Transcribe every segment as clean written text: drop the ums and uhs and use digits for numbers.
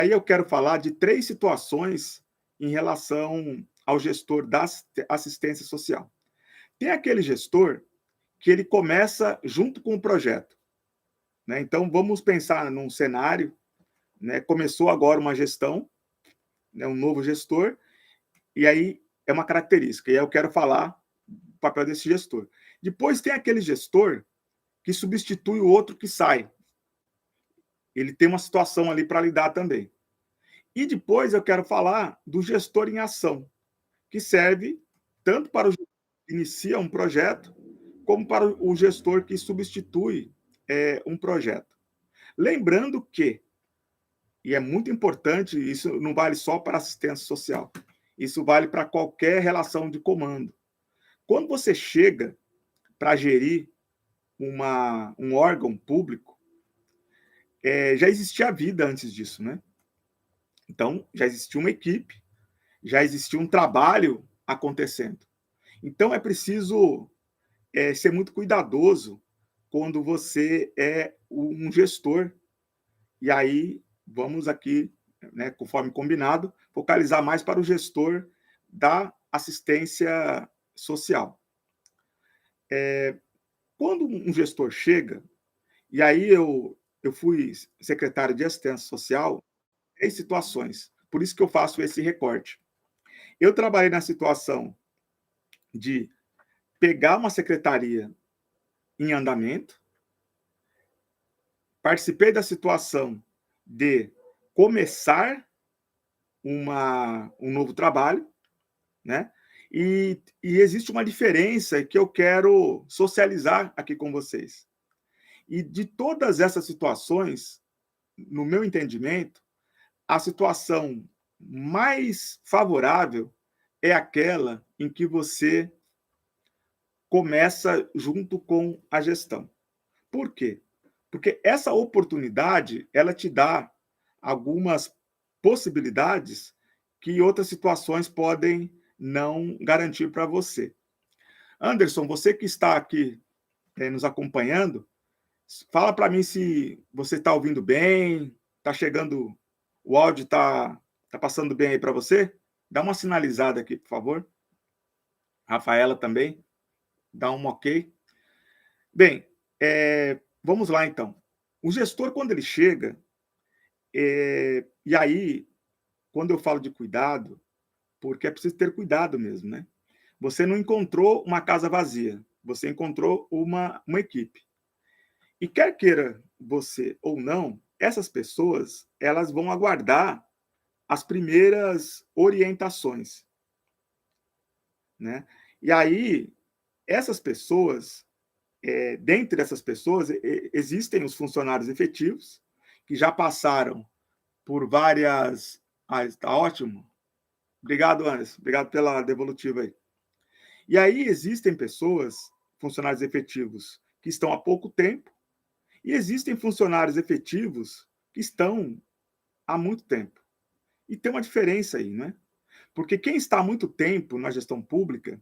Aí eu quero falar de 3 situações em relação ao gestor da assistência social. Tem aquele gestor que ele começa junto com o projeto, né? Então vamos pensar num cenário, né? Começou agora uma gestão, né? Um novo gestor, e aí é uma característica, e aí eu quero falar o papel desse gestor. Depois tem aquele gestor que substitui o outro que sai. Ele tem uma situação ali para lidar também. E depois eu quero falar do gestor em ação, que serve tanto para o gestor que inicia um projeto, como para o gestor que substitui um projeto. Lembrando que, e é muito importante, isso não vale só para assistência social, isso vale para qualquer relação de comando. Quando você chega para gerir um órgão público, já existia vida antes disso, né? Então, já existia uma equipe, já existia um trabalho acontecendo. Então, é preciso ser muito cuidadoso quando você é um gestor. E aí, vamos aqui, né, conforme combinado, focalizar mais para o gestor da assistência social. Quando um gestor chega, e aí eu fui secretário de assistência social, 3 situações, por isso que eu faço esse recorte. Eu trabalhei na situação de pegar uma secretaria em andamento, participei da situação de começar um novo trabalho, né? E existe uma diferença que eu quero socializar aqui com vocês. E de todas essas situações, no meu entendimento, a situação mais favorável é aquela em que você começa junto com a gestão. Por quê? Porque essa oportunidade, ela te dá algumas possibilidades que outras situações podem não garantir para você. Anderson, você que está aqui nos acompanhando, fala para mim se você está ouvindo bem, está chegando, o áudio tá passando bem aí para você? Dá uma sinalizada aqui, por favor. Rafaela também, dá um ok. Bem, vamos lá então. O gestor, quando ele chega, e aí, quando eu falo de cuidado, porque é preciso ter cuidado mesmo, né? Você não encontrou uma casa vazia, você encontrou uma equipe. E quer queira você ou não, essas pessoas, elas vão aguardar as primeiras orientações, né? E aí, essas pessoas, dentre essas pessoas, existem os funcionários efetivos, que já passaram por várias. Ah, está ótimo. Obrigado, Anderson. Obrigado pela devolutiva aí. E aí existem pessoas, funcionários efetivos, que estão há pouco tempo, e existem funcionários efetivos que estão há muito tempo. E tem uma diferença aí, né? Porque quem está há muito tempo na gestão pública,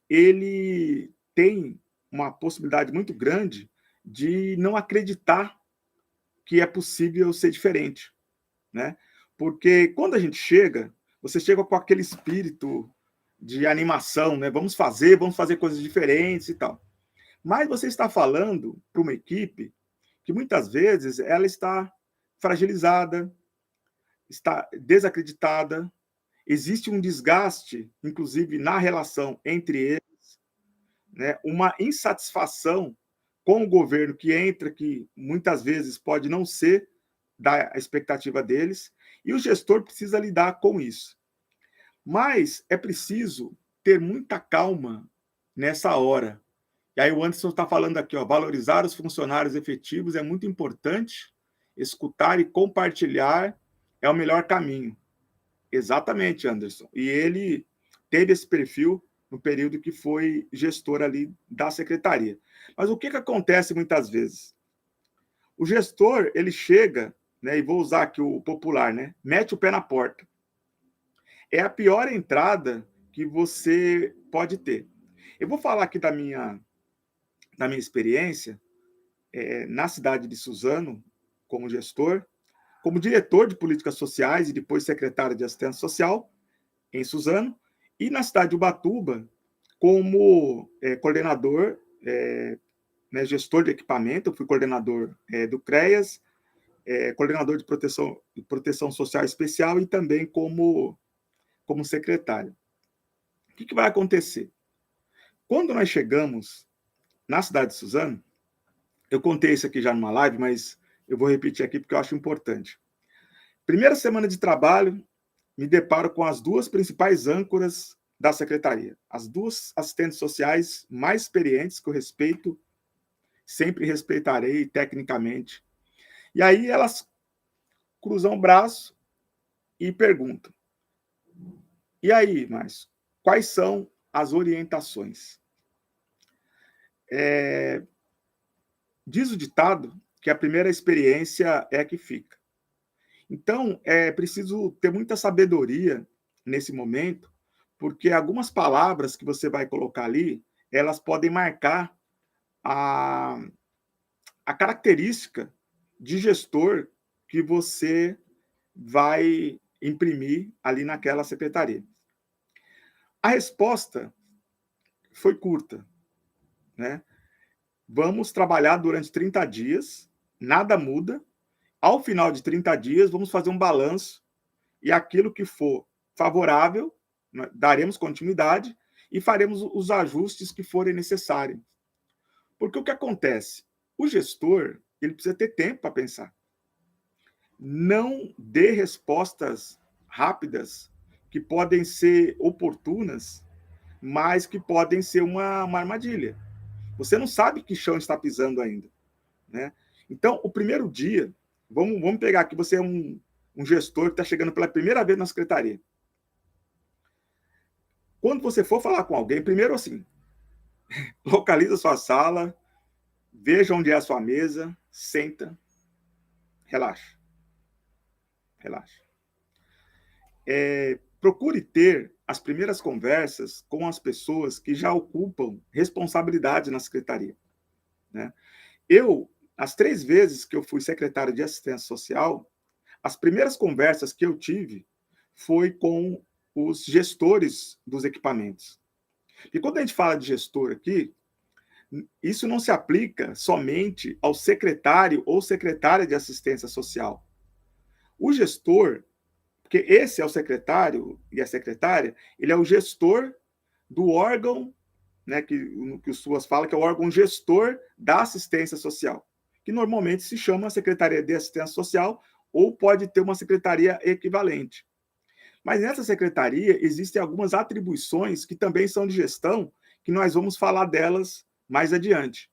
ele tem uma possibilidade muito grande de não acreditar que é possível ser diferente, né? Porque quando a gente chega, você chega com aquele espírito de animação, né? Vamos fazer coisas diferentes e tal. Mas você está falando para uma equipe que muitas vezes ela está fragilizada, está desacreditada, existe um desgaste, inclusive na relação entre eles, né? Uma insatisfação com o governo que entra, que muitas vezes pode não ser da expectativa deles, e o gestor precisa lidar com isso. Mas é preciso ter muita calma nessa hora. E aí o Anderson está falando aqui, ó, valorizar os funcionários efetivos é muito importante, escutar e compartilhar é o melhor caminho. Exatamente, Anderson. E ele teve esse perfil no período que foi gestor ali da secretaria. Mas o que acontece muitas vezes? O gestor, ele chega, né, e vou usar aqui o popular, né, mete o pé na porta. É a pior entrada que você pode ter. Eu vou falar aqui da minha experiência na cidade de Suzano, como gestor, como diretor de políticas sociais e depois secretário de assistência social em Suzano, e na cidade de Ubatuba, como coordenador, né, gestor de equipamento, eu fui coordenador do CREAS, coordenador de proteção social especial e também como secretário. O que vai acontecer? Quando nós chegamos na cidade de Suzano, eu contei isso aqui já numa live, mas eu vou repetir aqui porque eu acho importante. Primeira semana de trabalho, me deparo com as duas principais âncoras da secretaria, as duas assistentes sociais mais experientes, que eu respeito, sempre respeitarei tecnicamente. E aí elas cruzam o braço e perguntam: e aí, Márcio, quais são as orientações? Diz o ditado que a primeira experiência é a que fica. Então, é preciso ter muita sabedoria nesse momento, porque algumas palavras que você vai colocar ali, elas podem marcar a, a característica de gestor que você vai imprimir ali naquela secretaria. A resposta foi curta, né? Vamos trabalhar durante 30 dias, nada muda. Ao final de 30 dias, vamos fazer um balanço e aquilo que for favorável, daremos continuidade e faremos os ajustes que forem necessários. Porque o que acontece? O gestor, ele precisa ter tempo para pensar. Não dê respostas rápidas que podem ser oportunas, mas que podem ser uma armadilha. Você não sabe que chão está pisando ainda, né? Então, o primeiro dia, vamos pegar aqui, você é um gestor que está chegando pela primeira vez na secretaria. Quando você for falar com alguém, primeiro assim, localiza a sua sala, veja onde é a sua mesa, senta, relaxa. Relaxa. Procure ter as primeiras conversas com as pessoas que já ocupam responsabilidade na secretaria, né? As 3 vezes que eu fui secretário de assistência social, as primeiras conversas que eu tive foi com os gestores dos equipamentos. E quando a gente fala de gestor aqui, isso não se aplica somente ao secretário ou secretária de assistência social. O gestor, porque esse é o secretário e a secretária, ele é o gestor do órgão, né, que o SUAS fala que é o órgão gestor da assistência social, que normalmente se chama Secretaria de Assistência Social ou pode ter uma secretaria equivalente. Mas nessa secretaria existem algumas atribuições que também são de gestão, que nós vamos falar delas mais adiante.